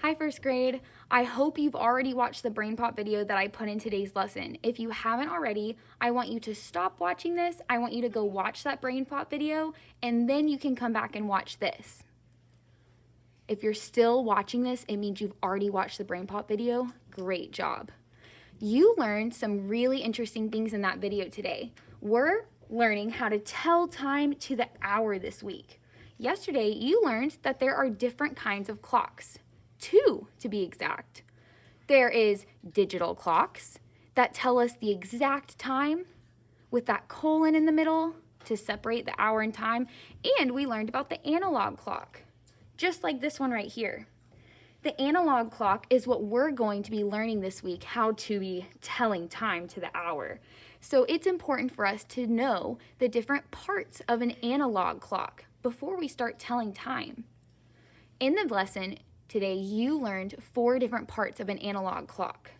Hi, first grade. I hope you've already watched the BrainPop video that I put in today's lesson. If you haven't already, I want you to stop watching this. I want you to go watch that BrainPop video, and then you can come back and watch this. If you're still watching this, it means you've already watched the BrainPop video. Great job. You learned some really interesting things in that video today. We're learning how to tell time to the hour this week. Yesterday, you learned that there are different kinds of clocks. 2 to be exact. There is digital clocks that tell us the exact time with that colon in the middle to separate the hour and time, and we learned about the analog clock, just like this one right here. The analog clock is what we're going to be learning this week, how to be telling time to the hour. So it's important for us to know the different parts of an analog clock before we start telling time. In the lesson today, you learned 4 different parts of an analog clock.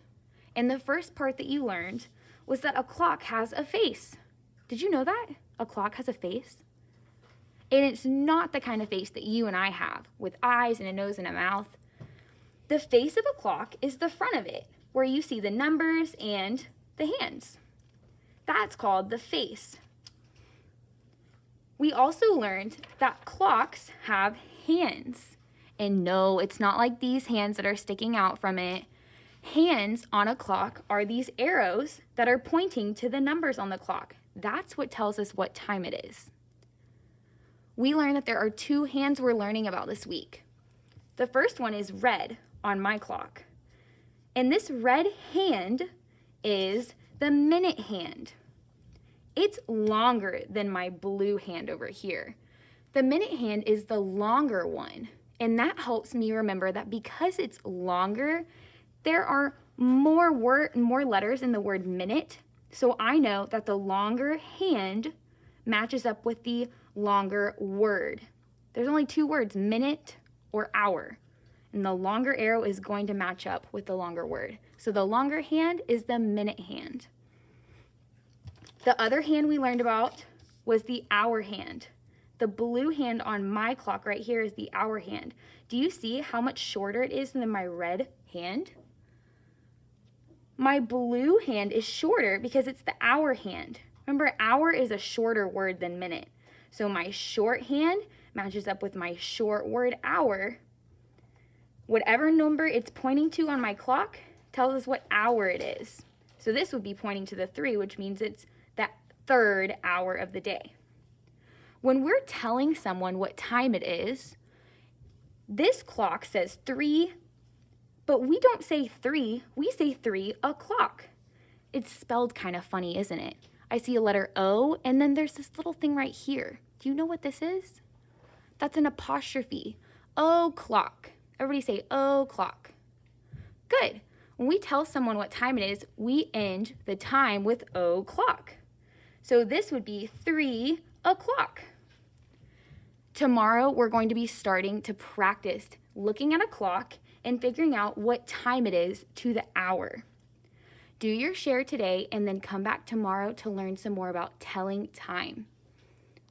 And the first part that you learned was that a clock has a face. Did you know that? A clock has a face? And it's not the kind of face that you and I have, with eyes and a nose and a mouth. The face of a clock is the front of it, where you see the numbers and the hands. That's called the face. We also learned that clocks have hands. And no, it's not like these hands that are sticking out from it. Hands on a clock are these arrows that are pointing to the numbers on the clock. That's what tells us what time it is. We learned that there are 2 hands we're learning about this week. The first one is red on my clock. And this red hand is the minute hand. It's longer than my blue hand over here. The minute hand is the longer one. And that helps me remember that because it's longer, there are more letters in the word minute. So I know that the longer hand matches up with the longer word. There's only 2 words, minute or hour. And the longer arrow is going to match up with the longer word. So the longer hand is the minute hand. The other hand we learned about was the hour hand. The blue hand on my clock right here is the hour hand. Do you see how much shorter it is than my red hand? My blue hand is shorter because it's the hour hand. Remember, hour is a shorter word than minute. So my short hand matches up with my short word hour. Whatever number it's pointing to on my clock tells us what hour it is. So this would be pointing to the 3, which means it's that 3rd hour of the day. When we're telling someone what time it is, this clock says 3, but we don't say 3, we say 3 o'clock. It's spelled kind of funny, isn't it? I see a letter O, and then there's this little thing right here. Do you know what this is? That's an apostrophe. O'clock. Everybody say o'clock. Good. When we tell someone what time it is, we end the time with o'clock. So this would be 3 o'clock. Tomorrow, we're going to be starting to practice looking at a clock and figuring out what time it is to the hour. Do your share today and then come back tomorrow to learn some more about telling time.